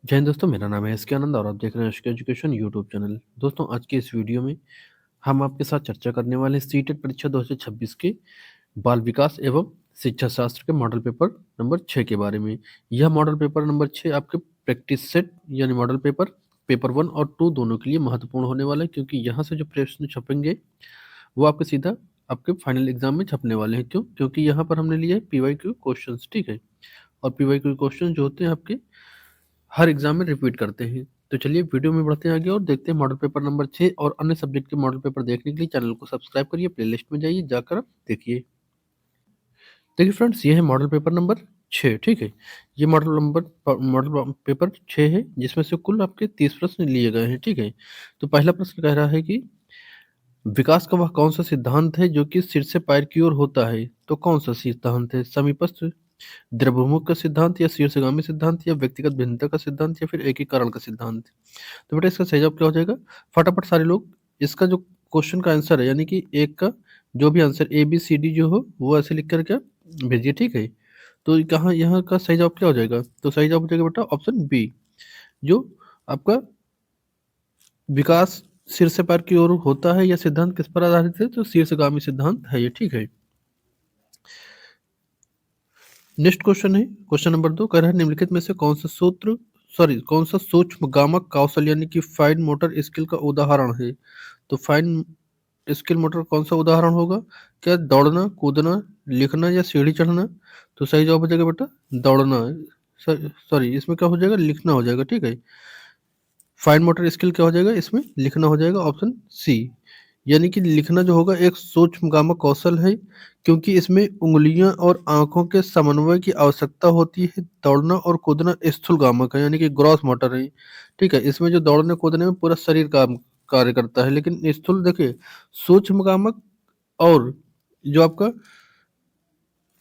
जय हिंद दोस्तों, मेरा नाम है एस के आनंद और आप देख रहे हैं एस के एजुकेशन यूट्यूब चैनल। दोस्तों, आज की इस वीडियो में हम आपके साथ चर्चा करने वाले हैं सीटेट परीक्षा 2026 के बाल विकास एवं शिक्षा शास्त्र के मॉडल पेपर नंबर 6 के बारे में। यह मॉडल पेपर नंबर 6 आपके प्रैक्टिस सेट यानी मॉडल पेपर पेपर 1 और 2 दोनों के लिए महत्वपूर्ण होने वाला है, क्योंकि यहाँ से जो प्रश्न छपेंगे वो आपके सीधा आपके फाइनल एग्जाम में छपने वाले हैं। क्यों? क्योंकि यहाँ पर हमने लिए PYQ क्वेश्चंस, ठीक है। और PYQ क्वेश्चन जो होते हैं आपके हर एग्जाम में रिपीट करते हैं। तो चलिए वीडियो में बढ़ते हैं आगे और देखते हैं मॉडल पेपर नंबर 6 और अन्य सब्जेक्ट के मॉडल पेपर देखने के लिए चैनल को सब्सक्राइब करिए, प्लेलिस्ट में जाइए, जाकर आप देखिए। देखिए फ्रेंड्स, ये है मॉडल पेपर नंबर 6, ठीक है। ये मॉडल पेपर 6 है, जिसमें से कुल आपके 30 प्रश्न लिए गए हैं, ठीक है। तो पहला प्रश्न कह रहा है कि विकास का वह कौन सा सिद्धांत है जो कि सिर से पैर की ओर होता है? तो कौन सा सिद्धांत है? समीपस्थ द्रवमुख का सिद्धांत, या शीर्षगामी सिद्धांत, या व्यक्तिगत भिन्नता का सिद्धांत, या फिर एकीकरण का सिद्धांत? तो बेटा इसका सही जवाब क्या हो जाएगा? फटाफट सारे लोग इसका जो क्वेश्चन का आंसर है, यानी कि एक का जो भी आंसर ABCD जो हो वो ऐसे लिख कर क्या भेजिए, ठीक है। तो कहाँ यहाँ का सही जवाब क्या हो जाएगा? तो सही जवाब हो जाएगा बेटा ऑप्शन बी, जो आपका विकास सिर से पैर की ओर होता है। यह सिद्धांत किस पर आधारित है? तो शीर्षगामी सिद्धांत है ये, ठीक है। नेक्स्ट क्वेश्चन है क्वेश्चन नंबर 2, कह रहा है निम्नलिखित में से कौन सा सूक्ष्म गामक कौशल यानी कि फाइन मोटर स्किल का उदाहरण है? तो फाइन स्किल मोटर कौन सा उदाहरण होगा? क्या दौड़ना, कूदना, लिखना, या सीढ़ी चढ़ना? तो सही जवाब हो जाएगा बेटा दौड़ना। सॉरी, इसमें क्या हो जाएगा? लिखना हो जाएगा, ठीक है। फाइन मोटर स्किल क्या हो जाएगा? इसमें लिखना हो जाएगा, ऑप्शन सी। यानी कि लिखना जो होगा एक सूक्ष्मगामक कौशल है, क्योंकि इसमें उंगलियां और आंखों के समन्वय की आवश्यकता होती है। दौड़ना और कूदना स्थूलगामक है, यानी कि ग्रॉस मोटर है, ठीक है। इसमें जो दौड़ने कूदने में पूरा शरीर काम कार्य करता है, लेकिन स्थूल देखिए सूक्ष्मगामक और जो आपका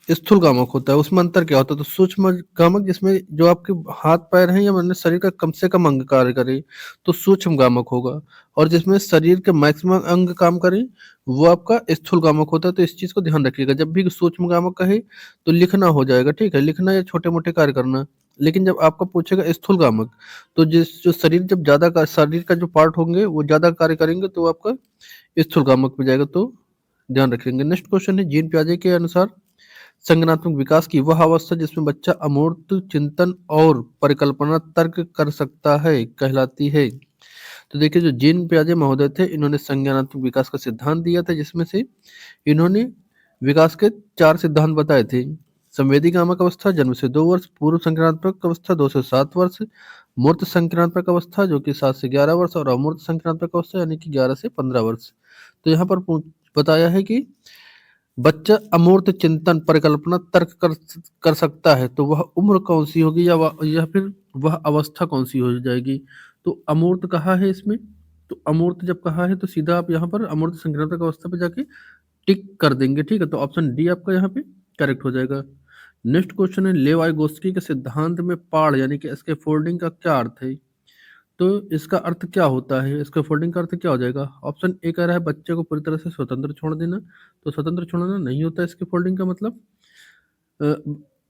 स्थूल गामक होता है उसमें अंतर क्या होता है? तो सूक्ष्म गामक जिसमें जो आपके हाथ पैर हैं या मतलब शरीर का कम से कम अंग कार्य करे तो सूक्ष्म गामक होगा, और जिसमें शरीर के मैक्सिमम अंग काम करें वो आपका स्थूल गामक होता है। तो इस चीज को ध्यान रखिएगा, जब भी सूक्ष्म गामक कहे तो लिखना हो जाएगा, ठीक है, लिखना या छोटे मोटे कार्य करना। लेकिन जब आपका पूछेगा स्थूल गामक, तो जिस जो शरीर जब ज्यादा का शरीर का जो पार्ट होंगे वो ज्यादा कार्य करेंगे तो आपका स्थूल गामक में जाएगा। तो ध्यान रखेंगे। नेक्स्ट क्वेश्चन है जीन पियाजे के अनुसार संज्ञानात्मक विकास की वह अवस्था जिसमें बच्चा अमूर्त चिंतन और परिकल्पना तर्क कर सकता है कहलाती है? तो देखिए जो जीन पियाजे महोदय थे, इन्होंने संज्ञानात्मक विकास का सिद्धांत दिया था, जिसमें से इन्होंने विकास के 4 सिद्धांत बताए थे। संवेदी कामक अवस्था जन्म से 2 वर्ष, पूर्व संक्रांतक अवस्था 2 से 7 वर्ष, मूर्त संक्रांतक अवस्था जो कि 7 से 11 वर्ष, और अमूर्त संक्रांतक अवस्था यानी कि 11 से 15 वर्ष। तो यहाँ पर बताया है कि बच्चा अमूर्त चिंतन परिकल्पना तर्क कर सकता है, तो वह उम्र कौन सी होगी, या फिर वह अवस्था कौन सी हो जाएगी? तो अमूर्त कहा है इसमें, तो अमूर्त जब कहा है तो सीधा आप यहाँ पर अमूर्त संक्रांतक अवस्था पे जाके टिक कर देंगे, ठीक है। तो ऑप्शन डी आपका यहाँ पे करेक्ट हो जाएगा। नेक्स्ट क्वेश्चन है लेवाइगोस्की के सिद्धांत में पाड़ यानी कि इसके फोल्डिंग का क्या अर्थ है? तो इसका अर्थ क्या होता है? इसका फोल्डिंग का अर्थ क्या हो जाएगा? ऑप्शन ए कह रहा है बच्चे को पूरी तरह से स्वतंत्र छोड़ देना, तो स्वतंत्र छोड़ना नहीं होता है इसके फोल्डिंग का मतलब। अ,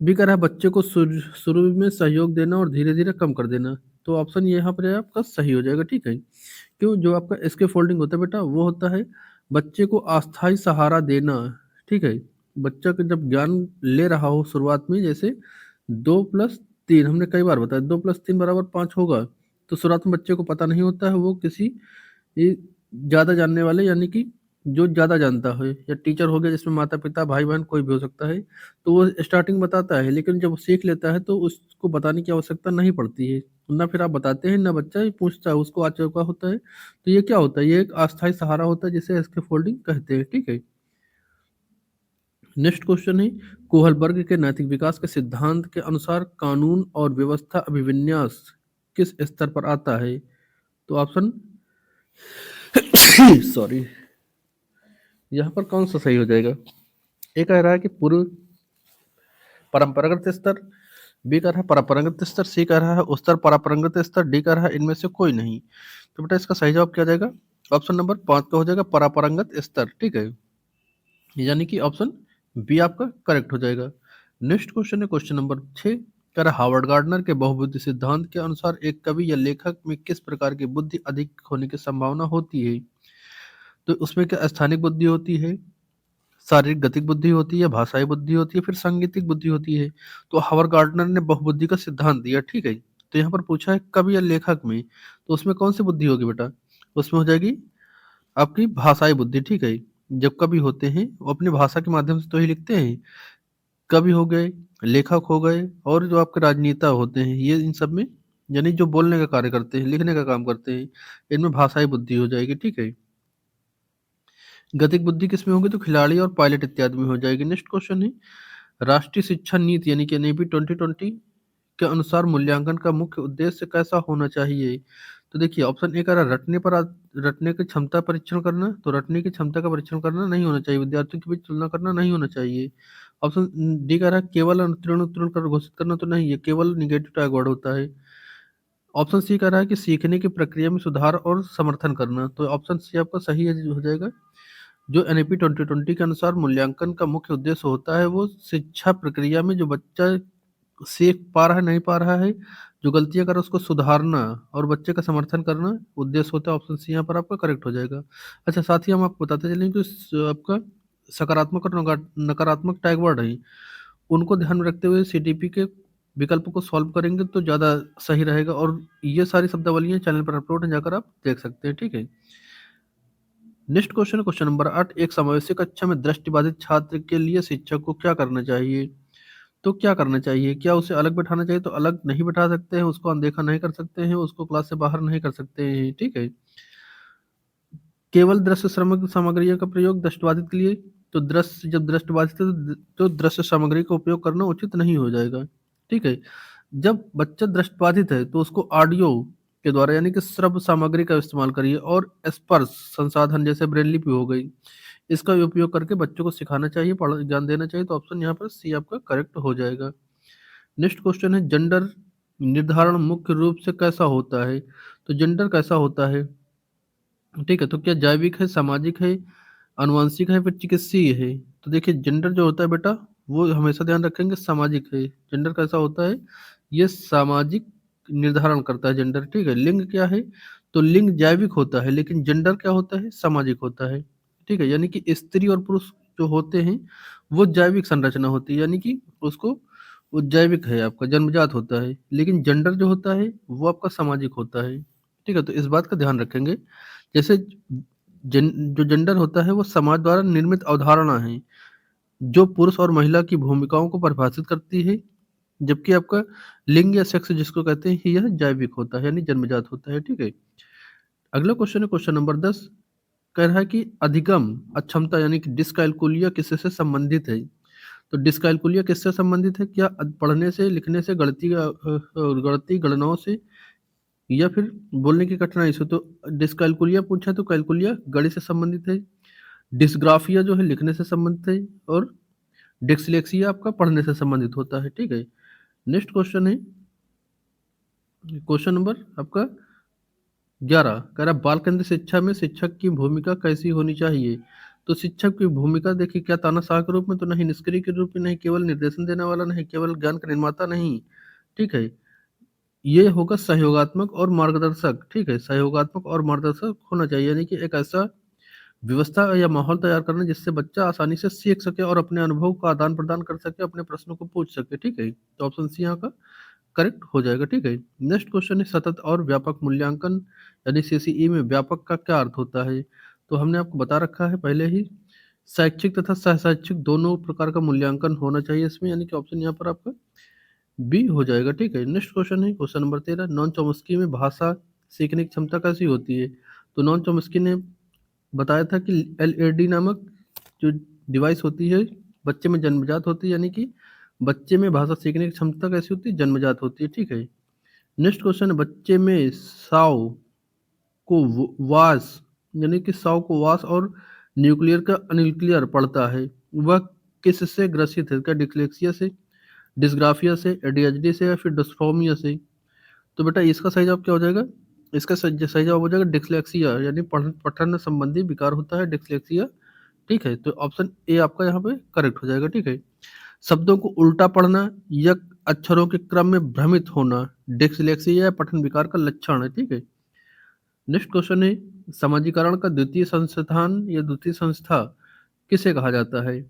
बी कह रहा है बच्चे को शुरू में सहयोग देना और धीरे धीरे कम कर देना, तो ऑप्शन ये यहाँ पर आपका सही हो जाएगा, ठीक है। क्यों? जो आपका इसके फोल्डिंग होता है बेटा वो होता है बच्चे को अस्थाई सहारा देना, ठीक है। बच्चा का जब ज्ञान ले रहा हो शुरुआत में, जैसे 2+3 हमने कई बार बताया 2+3 = 5 होगा, तो शुरुआत में बच्चे को पता नहीं होता है, वो किसी ज्यादा जानने वाले यानी कि जो ज्यादा जानता है या टीचर हो गया जिसमें माता पिता भाई बहन कोई भी हो सकता है, तो वो स्टार्टिंग बताता है, लेकिन जब वो सीख लेता है तो उसको बताने की आवश्यकता नहीं पड़ती है। ना फिर आप बताते हैं ना बच्चा ही पूछता है, उसको आ चुका होता है। तो ये क्या होता है? ये एक अस्थायी सहारा होता है जिसे इसके फोल्डिंग कहते हैं, ठीक है। नेक्स्ट क्वेश्चन है कोहलबर्ग के नैतिक विकास के सिद्धांत के अनुसार कानून और व्यवस्था अभिविन्यास किस स्तर पर आता है? तो ऑप्शन सॉरी, यहाँ पर कौन सा सही हो जाएगा? ए कह रहा है कि पूर्व परंपरागत स्तर, बी कह रहा है परंपरागत स्तर, सी कह रहा है उत्तर परंपरागत स्तर, डी कह रहा है इनमें से कोई नहीं। तो बेटा इसका सही जवाब क्या हो जाएगा? ऑप्शन नंबर 5 का हो जाएगा परंपरागत स्तर, ठीक है। यानी कि ऑप्शन बी आपका करेक्ट हो जाएगा। नेक्स्ट क्वेश्चन है क्वेश्चन नंबर 6, कह रहा हार्वर्ड गार्डनर के बहुबुद्धि सिद्धांत के अनुसार एक कवि या लेखक में किस प्रकार की बुद्धि अधिक होने की संभावना होती है? तो उसमें क्या स्थानिक बुद्धि होती है, शारीरिक गतिक बुद्धि होती है, भाषाई बुद्धि होती है, फिर सांगीतिक बुद्धि होती है। तो हावर्ड गार्डनर ने बहुबुद्धि का सिद्धांत दिया, ठीक है। तो यहाँ पर पूछा है कवि या लेखक में, तो उसमें कौन सी बुद्धि होगी बेटा? उसमें हो जाएगी आपकी भाषाई बुद्धि, ठीक है। जब कवि होते हैं वो अपनी भाषा के माध्यम से तो ही लिखते हैं। कवि हो गए, लेखक हो गए, और जो आपके राजनेता होते हैं, ये इन सब में यानी जो बोलने का कार्य करते हैं, लिखने का काम करते हैं, इनमें भाषाई बुद्धि हो जाएगी, ठीक है। गतिक बुद्धि किसमें होगी? तो खिलाड़ी और पायलट इत्यादि में हो जाएगी। नेक्स्ट क्वेश्चन है राष्ट्रीय शिक्षा नीति यानी कि एनईपी 2020 के अनुसार मूल्यांकन का मुख्य उद्देश्य कैसा होना चाहिए? तो देखिए ऑप्शन ए कह रहा है रटने की क्षमता परीक्षण करना, तो रटने की क्षमता का परीक्षण करना नहीं होना चाहिए, विद्यार्थियों के बीच तुलना करना नहीं होना चाहिए। ऑप्शन डी कह रहा है केवल अनुत्तीर्ण उत्तीर्ण कर घोषित करना, तो नहीं है, केवल निगेटिव टैग वर्ड होता है। ऑप्शन सी कह रहा है कि सीखने की प्रक्रिया में सुधार और समर्थन करना, तो ऑप्शन सी आपका सही हो जाएगा। जो एनईपी 2020 के अनुसार मूल्यांकन का मुख्य उद्देश्य होता है वो शिक्षा प्रक्रिया में जो बच्चा सीख पा रहा है नहीं पा रहा है, जो गलतियां कर रहा है उसको सुधारना और बच्चे का समर्थन करना उद्देश्य होता है। ऑप्शन सी यहाँ पर आपका करेक्ट हो जाएगा। अच्छा, साथ ही हम आपको बताते चलें कि आपका सकारात्मक और नकारात्मक टैग वर्ड है, उनको ध्यान में रखते हुए सीटीपी के विकल्प को सॉल्व करेंगे तो ज़्यादा सही रहेगा। और ये सारी शब्दावलियाँ चैनल पर अपलोड हैं, जाकर आप देख सकते हैं, ठीक है। नेक्स्ट क्वेश्चन, क्वेश्चन नंबर 8, एक समावेशी कक्षा में दृष्टिबाधित छात्र के लिए शिक्षक को क्या करना चाहिए? तो क्या करना चाहिए? क्या उसे अलग बैठाना चाहिए? तो अलग नहीं बैठा सकते हैं, उसको अनदेखा नहीं कर सकते हैं, उसको क्लास से बाहर नहीं कर सकते हैं, ठीक है। केवल दृश्य सामग्रियों का प्रयोग दृष्टिबाधित के लिए, तो दृश्य जब दृष्टिबाधित है तो दृश्य सामग्री का उपयोग करना उचित नहीं हो जाएगा, ठीक है। जब बच्चा दृष्टिबाधित है तो उसको ऑडियो के द्वारा यानी कि श्रव्य सामग्री का इस्तेमाल करिए, और स्पर्श संसाधन जैसे ब्रेल लिपि हो गई, इसका उपयोग करके बच्चों को सिखाना चाहिए, पढ़ ज्ञान देना चाहिए। तो ऑप्शन यहाँ पर सी आपका करेक्ट हो जाएगा। नेक्स्ट क्वेश्चन है जेंडर निर्धारण मुख्य रूप से कैसा होता है? तो जेंडर कैसा होता है, ठीक है। तो क्या जैविक है, सामाजिक है, आनुवंशिक है, फिर चिकित्सीय है? तो देखिए जेंडर जो होता है बेटा वो हमेशा ध्यान रखेंगे सामाजिक है। जेंडर कैसा होता है? ये सामाजिक निर्धारण करता है जेंडर, ठीक है। लिंग क्या है? तो लिंग जैविक होता है, लेकिन जेंडर क्या होता है? सामाजिक होता है, ठीक है। यानी कि स्त्री और पुरुष जो होते हैं वो जैविक संरचना होती है, यानी कि उसको वो जैविक है, आपका जन्मजात होता है, लेकिन जेंडर जो होता है वो आपका सामाजिक होता है, ठीक है। तो इस बात का ध्यान रखेंगे। जैसे जो जेंडर होता है वो समाज द्वारा निर्मित अवधारणा है जो पुरुष और महिला की भूमिकाओं को परिभाषित करती है, जबकि आपका लिंग या सेक्स जिसको कहते हैं यह जैविक होता है यानी जन्मजात होता है, ठीक है। अगला क्वेश्चन है क्वेश्चन नंबर 10, कह रहा है कि अधिगम अक्षमता यानी कि डिसकैलकुलिया किससे संबंधित है? तो डिसकैलकुलिया किससे संबंधित है? क्या पढ़ने से, लिखने से, गणती गणनाओं से, या फिर बोलने की कठिनाई से? तो डिसकैलकुलिया पूछा तो कैलकुलिया गणित से संबंधित है, डिस्ग्राफिया जो है लिखने से संबंधित है, और डिस्लेक्सिया आपका पढ़ने से संबंधित होता है, ठीक है। नेक्स्ट क्वेश्चन है क्वेश्चन नंबर आपका 11, कह रहा बाल केंद्रित शिक्षा में शिक्षक की भूमिका कैसी होनी चाहिए? तो शिक्षक की भूमिका देखिए क्या तानाशाह के रूप में, तो नहीं, निष्क्रिय के रूप में नहीं, केवल निर्देशन देने वाला नहीं, केवल ज्ञान का निर्माता नहीं, ठीक है। ये होगा सहयोगात्मक और मार्गदर्शक, ठीक है। सहयोगात्मक और मार्गदर्शक होना चाहिए, यानी कि एक ऐसा व्यवस्था या माहौल तैयार करना जिससे बच्चा आसानी से सीख सके और अपने अनुभव का आदान प्रदान कर सके, अपने प्रश्नों को पूछ सके, ठीक है। तो ऑप्शन सी यहाँ का करेक्ट हो जाएगा, ठीक है। नेक्स्ट क्वेश्चन है सतत और व्यापक मूल्यांकन यानी सीसीई में व्यापक का क्या अर्थ होता है? तो हमने आपको बता रखा है पहले ही, शैक्षिक तथा सह शैक्षिक दोनों प्रकार का मूल्यांकन होना चाहिए इसमें, यानी कि ऑप्शन यहाँ पर आपका बी हो जाएगा, ठीक है। नेक्स्ट क्वेश्चन है क्वेश्चन नंबर 13, नॉन चॉम्स्की में भाषा सीखने की क्षमता कैसी होती है? तो नॉन चॉम्स्की ने बताया था कि एलएडी नामक जो डिवाइस होती है बच्चे में जन्मजात होती है, यानी कि बच्चे में भाषा सीखने की क्षमता कैसी होती है? जन्मजात होती है, ठीक है। नेक्स्ट क्वेश्चन है बच्चे में साव को वास यानी कि साव को वास और न्यूक्लियर का अन्यूक्लियर पढ़ता है, वह किससे ग्रसित है? क्या डिस्लेक्सिया से, डिस्ग्राफिया से, एडीएचडी से, या फिर डिस्फोमिया से? तो बेटा इसका सही जवाब क्या हो जाएगा? इसका सही जवाब हो जाएगा डिस्लेक्सिया, यानी पठन संबंधी विकार होता है डिस्लेक्सिया, ठीक है। तो ऑप्शन ए आपका यहाँ पे करेक्ट हो जाएगा, ठीक है। शब्दों को उल्टा पढ़ना या अक्षरों के क्रम में भ्रमित होना डिस्लेक्सिया या पठन विकार का लक्षण है। ठीक है। नेक्स्ट क्वेश्चन है, समाजीकरण का द्वितीय संस्थान या द्वितीय संस्था किसे कहा जाता है?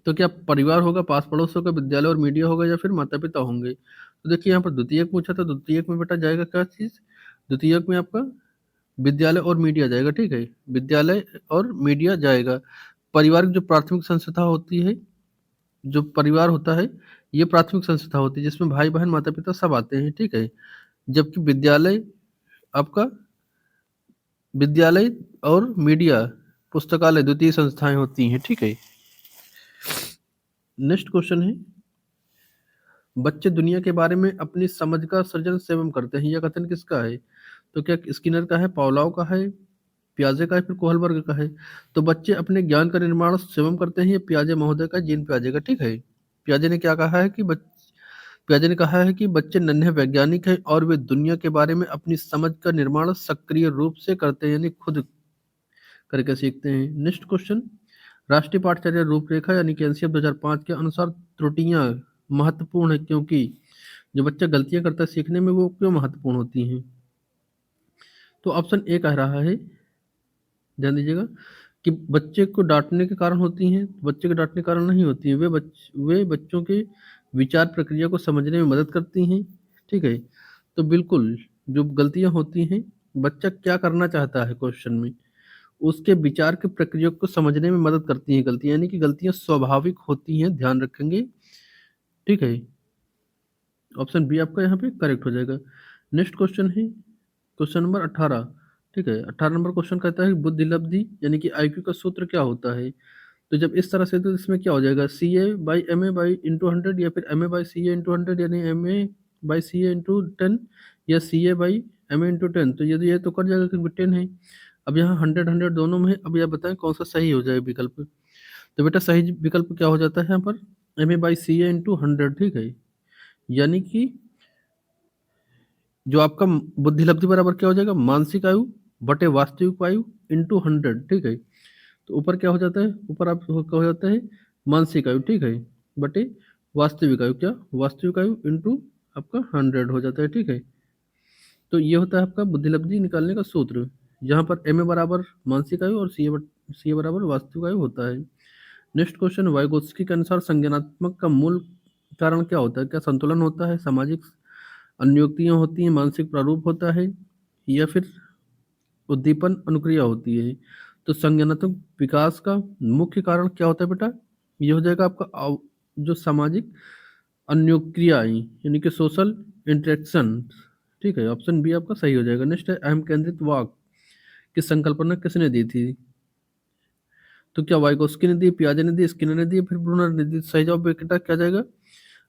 तो क्या परिवार होगा, पास पड़ोस होगा, विद्यालय और मीडिया होगा, या फिर माता पिता होंगे? तो देखिए यहाँ पर द्वितीयक पूछा था, द्वितीयक में बेटा जाएगा क्या चीज? द्वितीयक में आपका विद्यालय और मीडिया जाएगा। ठीक है, विद्यालय और मीडिया जाएगा। परिवार की जो प्राथमिक संस्था होती है, जो परिवार होता है, ये प्राथमिक संस्था होती है जिसमें भाई बहन माता पिता सब आते हैं। ठीक है, जबकि विद्यालय आपका विद्यालय और मीडिया पुस्तकालय द्वितीय संस्थाएं होती हैं। ठीक है। नेक्स्ट क्वेश्चन है, बच्चे दुनिया के बारे में अपनी समझ का सृजन सेवन करते हैं, यह कथन किसका है? तो क्या स्किनर का है, पावलोव का है, पियाजे का है, फिर कोहलबर्ग का है? तो बच्चे अपने ज्ञान का निर्माण स्वयं करते हैं, ये पियाजे महोदय का, जीन पियाजे का। ठीक है, पियाजे ने क्या कहा है कि पियाजे ने कहा है कि बच्चे नन्हे वैज्ञानिक हैं और वे दुनिया के बारे में अपनी समझ का निर्माण सक्रिय रूप से करते हैं, यानी खुद करके सीखते हैं। नेक्स्ट क्वेश्चन, राष्ट्रीय पाठचर्या रूपरेखा यानी कि एनसीएफ 2005 के अनुसार त्रुटियां महत्वपूर्ण है क्योंकि जो बच्चा गलतियां करता है सीखने में, वो क्यों महत्वपूर्ण होती हैं? तो ऑप्शन ए कह रहा है, ध्यान दीजिएगा, कि बच्चे को डांटने के कारण होती हैं। बच्चे को डांटने के कारण नहीं होती हैं, वे बच्चों के विचार प्रक्रिया को समझने में मदद करती हैं। ठीक है, तो बिल्कुल जो गलतियां होती हैं, बच्चा क्या करना चाहता है क्वेश्चन में, उसके विचार की प्रक्रिया को समझने में मदद करती हैं गलतियां, यानी कि गलतियां स्वाभाविक होती हैं, ध्यान रखेंगे। ठीक है, ऑप्शन बी आपका यहाँ पे करेक्ट हो जाएगा। नेक्स्ट क्वेश्चन है क्वेश्चन नंबर 18। ठीक है, 18 नंबर क्वेश्चन कहता है बुद्धि लब्धि यानी कि आईक्यू का सूत्र क्या होता है? तो जब इस तरह से, तो इसमें क्या हो जाएगा, C A by M A by into 100, या फिर M A by C A into 100, यानी M A by C A into 10, या C A by M A into 10। तो यदि ये तो कर जाएगा क्योंकि 10 है। अब यहाँ 100 दोनों में है। अब यह बताएं कौन सा सही हो जाए विकल्प? तो बेटा सही विकल्प क्या हो जाता है यहाँ पर, M A by C A into 100। ठीक है, यानी कि जो आपका बुद्धि लब्धि बराबर क्या हो जाएगा, मानसिक आयु बटे वास्तविक आयु इंटू 100। ठीक है, तो ऊपर क्या हो जाता है, ऊपर आप क्या हो जाता है, मानसिक आयु। ठीक है, बटे वास्तविक आयु, क्या वास्तविक आयु इंटू आपका 100 हो जाता है। ठीक है, तो ये होता है आपका बुद्धि लब्धि निकालने का सूत्र, जहाँ पर एम ए बराबर मानसिक आयु और सी ए बराबर वास्तविक आयु होता है। नेक्स्ट क्वेश्चन, वाइगोत्स्की के अनुसार संज्ञानात्मक का मूल कारण क्या होता है? क्या संतुलन होता है, सामाजिक अनुयुक्तियां होती हैं, मानसिक प्रारूप होता है, या फिर उद्दीपन अनुक्रिया होती है? तो संज्ञानात्मक विकास का मुख्य कारण क्या होता है बेटा? ये हो जाएगा आपका जो सामाजिक अनुक्रियाएं यानी कि सोशल इंटरेक्शन। ठीक है, ऑप्शन बी आपका सही हो जाएगा। नेक्स्ट है, अहम केंद्रित वाक की संकल्पना किसने दी थी? तो क्या वाइगोस्की ने दी, पियाजे ने दी, स्किनर ने दी, फिर ब्रूनर ने दी? सही जवाब बेटा क्या जाएगा,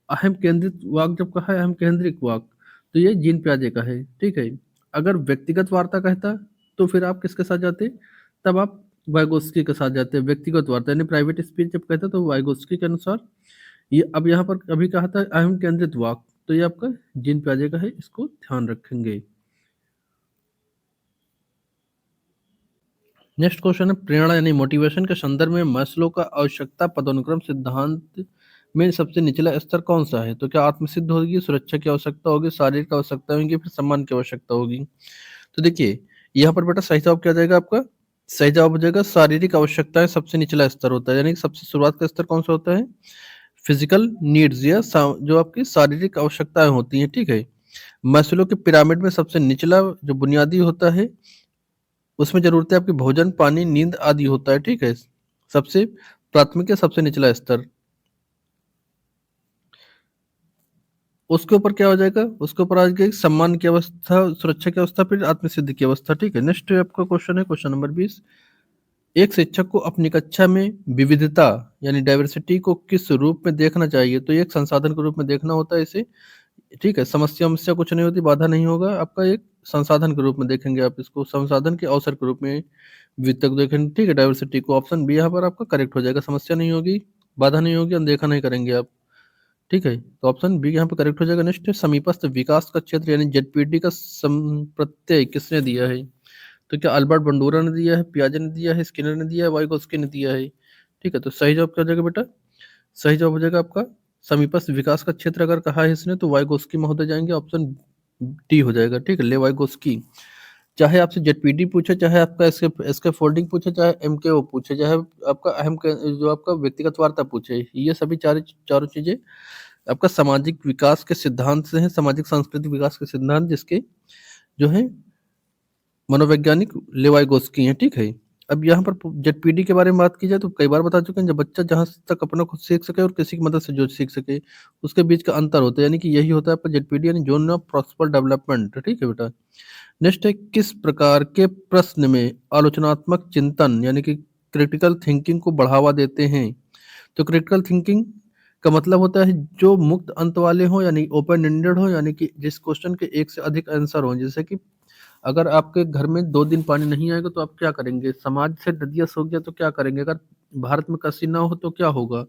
अहम केंद्रित वाक जब कहा है, अहम केंद्रित वाक, तो ये जीन पियाजे का है। ठीक है, अगर व्यक्तिगत वार्ता कहता तो फिर आप किसके साथ जाते, तब आप वाइगोस्की के साथ जाते हैं। व्यक्तिगत वार्ता यानी प्राइवेट स्पीच जब कहता तो वाइगोस्की के अनुसार ये। अब यहाँ पर अभी कहा था अहम केंद्रित वाक, तो ये आपका जीन पियाजे का है, इसको ध्यान रखेंगे। नेक्स्ट क्वेश्चन है, प्रेरणा यानी मोटिवेशन के संदर्भ में मास्लो का आवश्यकता पदानुक्रम सिद्धांत में सबसे निचला स्तर कौन सा है? तो क्या आत्मसिद्ध होगी, सुरक्षा की आवश्यकता होगी, शारीरिक आवश्यकता होगी, फिर सम्मान की आवश्यकता होगी? तो देखिए यहाँ पर बेटा सही जवाब क्या जाएगा आपका, सही जवाब हो जाएगा शारीरिक आवश्यकताएं सबसे निचला स्तर होता है, यानी कि सबसे शुरुआत का स्तर कौन सा होता है, फिजिकल नीड्स, या जो आपकी शारीरिक आवश्यकताएं होती हैं। ठीक है, मैस्लो के पिरामिड में सबसे निचला जो बुनियादी होता है, उसमें जरूरत है आपकी भोजन, पानी, नींद आदि होता है। ठीक है, सबसे प्राथमिक या सबसे निचला स्तर। उसके ऊपर क्या हो जाएगा, उसके ऊपर आ जाएगी सम्मान की अवस्था, सुरक्षा की अवस्था, फिर आत्मसिद्धि की अवस्था। ठीक है, नेक्स्ट आपका क्वेश्चन है क्वेश्चन नंबर 20। एक शिक्षक को अपनी कक्षा में विविधता यानी डाइवर्सिटी को किस रूप में देखना चाहिए? तो एक संसाधन के रूप में देखना होता है इसे। ठीक है, समस्या कुछ नहीं होती, बाधा नहीं होगा, आपका एक संसाधन के रूप में देखेंगे आप इसको, संसाधन के अवसर के रूप में विविधता को देखेंगे। ठीक है, डाइवर्सिटी को, ऑप्शन बी यहाँ पर आपका करेक्ट हो जाएगा। समस्या नहीं होगी, बाधा नहीं होगी, अनदेखा नहीं करेंगे आप। ठीक है, तो ऑप्शन बी यहाँ पे करेक्ट हो जाएगा। नेक्स्ट है, समीपस्थ विकास का क्षेत्र यानी जेडपीडी का प्रत्यय किसने दिया है? तो क्या अल्बर्ट बंडूरा ने दिया है, पियाजे ने दिया है, स्किनर ने दिया है, वाइगोस्की ने दिया है? ठीक है, तो सही जवाब क्या हो जाएगा बेटा, सही जवाब हो जाएगा आपका समीपस्थ विकास का क्षेत्र अगर कहा है इसने तो वाइगोस्की महोदय जाएंगे, ऑप्शन डी हो जाएगा। ठीक है, ले वाइगोस्की। चाहे आपसे जेडपीडी पूछे, चाहे आपका एसके फोल्डिंग पूछे, चाहे एमकेओ पूछे, चाहे आपका जो आपका व्यक्तिगत वार्ता पूछे, ये सभी चारों चीजें आपका सामाजिक विकास के सिद्धांत से है, सामाजिक सांस्कृतिक विकास के सिद्धांत, जिसके जो है मनोवैज्ञानिक लेवाइगोस्की हैं। ठीक है, अब यहाँ पर जेडपीडी के बारे में बात की जाए तो कई बार बता चुके हैं, जब बच्चा जहाँ तक अपना खुद सीख सके और किसी की मदद से जो सीख सके, उसके बीच का अंतर होता है, यानी कि यही होता है आपका जेडपीडी, यानी जोन ऑफ प्रॉक्सिमल डेवलपमेंट। ठीक है बेटा। नेक्स्ट है, किस प्रकार के प्रश्न में आलोचनात्मक चिंतन यानी कि क्रिटिकल थिंकिंग को बढ़ावा देते हैं? तो क्रिटिकल थिंकिंग का मतलब होता है जो मुक्त अंत वाले हो, यानी ओपन एंडेड हो, यानी कि जिस क्वेश्चन के एक से अधिक आंसर हो। जैसे कि अगर आपके घर में 2 दिन पानी नहीं आएगा तो आप क्या करेंगे? समाज से नदियाँ सूख गया तो क्या करेंगे? अगर भारत में कृषि ना हो तो क्या होगा?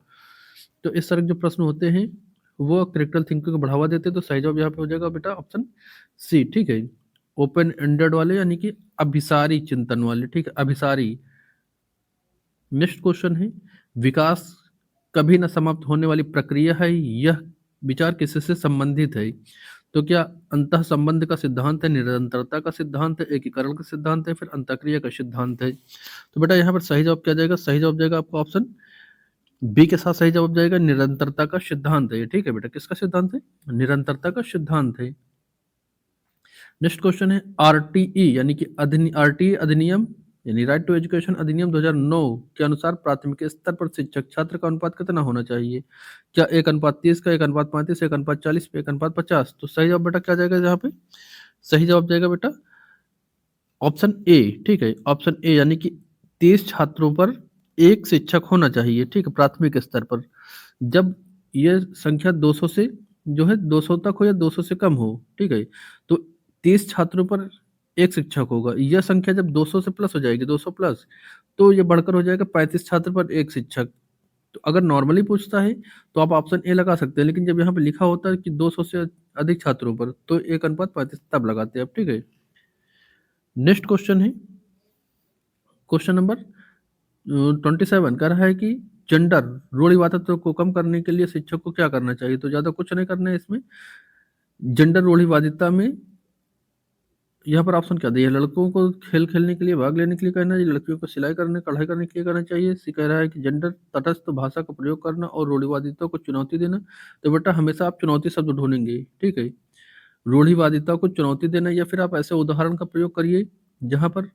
तो इस तरह के जो प्रश्न होते हैं वो क्रिटिकल थिंकिंग को बढ़ावा देते हैं। तो सही जवाब यहाँ पे हो जाएगा बेटा ऑप्शन सी। ठीक है, ओपन एंडेड वाले यानी कि अभिसारी चिंतन वाले। ठीक है, अभिसारी। नेक्स्ट क्वेश्चन है, विकास कभी न समाप्त होने वाली प्रक्रिया है, यह विचार किससे संबंधित है? तो क्या अंतः संबंध का सिद्धांत है, निरंतरता का सिद्धांत है, एकीकरण का सिद्धांत है, फिर अंतःक्रिया का सिद्धांत है? तो बेटा यहाँ पर सही जवाब क्या जाएगा? सही जवाब जाएगा आपका ऑप्शन बी के साथ सही जवाब जाएगा, निरंतरता का सिद्धांत है। ठीक है बेटा, किसका सिद्धांत है? निरंतरता का सिद्धांत है। नेक्स्ट क्वेश्चन है, आरटीई यानी कि आरटीई अधिनियम यानी राइट टू एजुकेशन अधिनियम 2009 के अनुसार प्राथमिक स्तर पर शिक्षक छात्र का अनुपात कितना होना चाहिए? क्या 1:30 का, 1:35, 1:40, 1:50? तो सही जवाब बेटा क्या जाएगा यहाँ पे? सही जवाब जाएगा बेटा ऑप्शन ए। ठीक है, ऑप्शन ए यानी कि 30 छात्रों पर एक शिक्षक होना चाहिए। ठीक है, प्राथमिक स्तर पर जब ये संख्या 200 से जो है 200 तक हो या 200 से कम हो, ठीक है, तो 30 छात्रों पर एक शिक्षक होगा। यह संख्या जब 200 से प्लस हो जाएगी, 200 प्लस, तो ये बढ़कर हो जाएगा 35 छात्र पर एक शिक्षक। तो अगर नॉर्मली पूछता है तो आप ऑप्शन ए लगा सकते हैं, लेकिन जब यहाँ पे लिखा होता है कि 200 से अधिक छात्रों पर, तो 1:35 तब लगाते हैं आप। ठीक है, नेक्स्ट क्वेश्चन है क्वेश्चन नंबर 27 कह रहा है कि जेंडर रूढ़िवादिता को कम करने के लिए शिक्षक को क्या करना चाहिए? तो ज्यादा कुछ नहीं करना है इसमें। जेंडर रूढ़िवादिता में यहाँ पर ऑप्शन क्या दिया? लड़कों को खेल खेलने के लिए, भाग लेने के लिए कहना है, लड़कियों को सिलाई करने, कढ़ाई करने के लिए करना चाहिए। सी कह रहा है कि जेंडर तटस्थ भाषा का प्रयोग करना और रूढ़िवादिता को चुनौती देना। तो बेटा हमेशा आप चुनौती शब्द ढूंढेंगे। ठीक है, रूढ़िवादिता को चुनौती देना, या फिर आप ऐसे उदाहरण का प्रयोग करिए जहां पर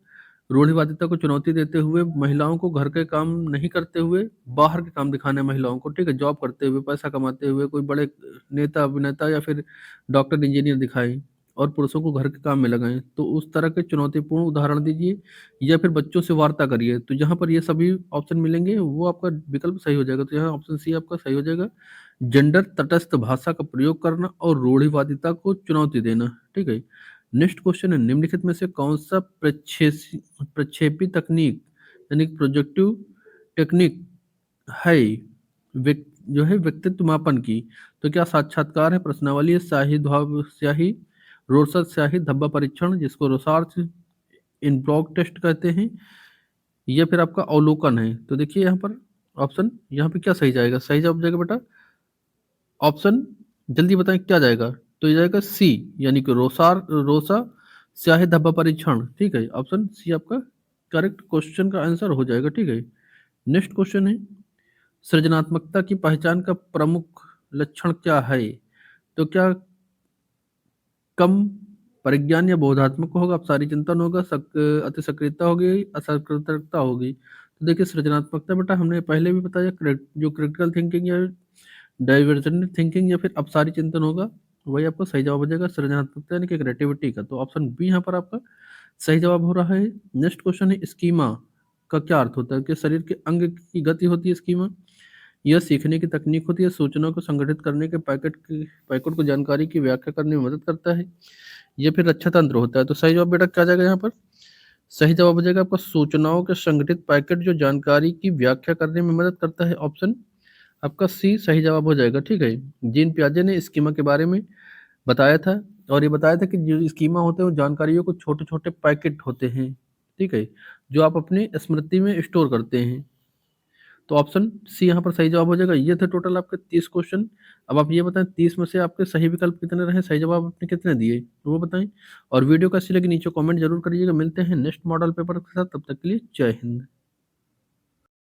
रूढ़िवादिता को चुनौती देते हुए महिलाओं को घर के काम नहीं करते हुए बाहर के काम दिखाने महिलाओं को। ठीक है, जॉब करते हुए, पैसा कमाते हुए, कोई बड़े नेता, अभिनेता या फिर डॉक्टर, इंजीनियर दिखाएं और पुरुषों को घर के काम में लगाएं। तो उस तरह के चुनौतीपूर्ण उदाहरण दीजिए, या फिर बच्चों से वार्ता करिए। तो जहां पर ये सभी ऑप्शन मिलेंगे वो आपका विकल्प सही हो जाएगा। तो यहाँ ऑप्शन सी आपका सही हो जाएगा, जेंडर तटस्थ भाषा का प्रयोग करना और रूढ़िवादिता को चुनौती देना। ठीक है, नेक्स्ट क्वेश्चन है, निम्नलिखित में से कौन सा प्रक्षेपी तकनीक यानी प्रोजेक्टिव टेक्निक है जो है व्यक्तित्व मापन की? तो क्या साक्षात्कार है, प्रश्नावली है, स्याही, रोरसत स्याही, धब्बा परीक्षण जिसको रोसार्च इन ब्लॉक टेस्ट कहते हैं, या फिर आपका अवलोकन है? तो देखिए यहाँ पर ऑप्शन यहाँ पे क्या सही जाएगा? सही जवाब जाएगा बेटा ऑप्शन, जल्दी बताएं क्या जाएगा? तो ये जाएगा सी, यानी कि रोसा स्याही धब्बा परीक्षण। ठीक है, ऑप्शन सी आपका करेक्ट क्वेश्चन का आंसर हो जाएगा। ठीक है, नेक्स्ट क्वेश्चन है, सृजनात्मकता की पहचान का प्रमुख लक्षण क्या है? तो क्या कम परिज्ञान या बोधात्मक होगा, अपसारी चिंतन होगा, अति सक्रियता होगी, असक्रियता होगी? तो देखिए सृजनात्मकता बेटा हमने पहले भी बताया, जो क्रिटिकल थिंकिंग या डाइवर्जेंट थिंकिंग या फिर अपसारी चिंतन होगा, वही आपका सही जवाब हो जाएगा सृजनात्मकता यानी कि क्रिएटिविटी का। तो ऑप्शन बी यहाँ पर आपका सही जवाब हो रहा है। नेक्स्ट क्वेश्चन है, स्कीमा का क्या अर्थ होता है? कि शरीर के अंग की गति होती है स्कीमा, यह सीखने की तकनीक होती है, सूचना को संगठित करने के पैकेट को जानकारी की व्याख्या करने में मदद करता है, या फिर रक्षा तंत्र होता है? तो सही जवाब बेटा क्या जाएगा यहाँ पर? सही जवाब हो जाएगा आपका सूचनाओं के संगठित पैकेट जो जानकारी की व्याख्या करने में मदद करता है। ऑप्शन आपका सी सही जवाब हो जाएगा। ठीक है, जीन पियाजे ने स्कीमा के बारे में बताया था, और ये बताया था कि जो स्कीमा होते हैं वो जानकारियों को छोटे छोटे पैकेट होते हैं। ठीक है, जो आप अपनी स्मृति में स्टोर करते हैं। तो ऑप्शन सी यहाँ पर सही जवाब हो जाएगा। ये थे टोटल आपके 30 क्वेश्चन। अब आप ये बताएं 30 में से आपके सही विकल्प कितने रहे, सही जवाब आपने कितने दिए वो बताएं। और वीडियो कैसी लगी नीचे कमेंट जरूर करिएगा। मिलते हैं नेक्स्ट मॉडल पेपर के साथ, तब तक के लिए जय हिंद।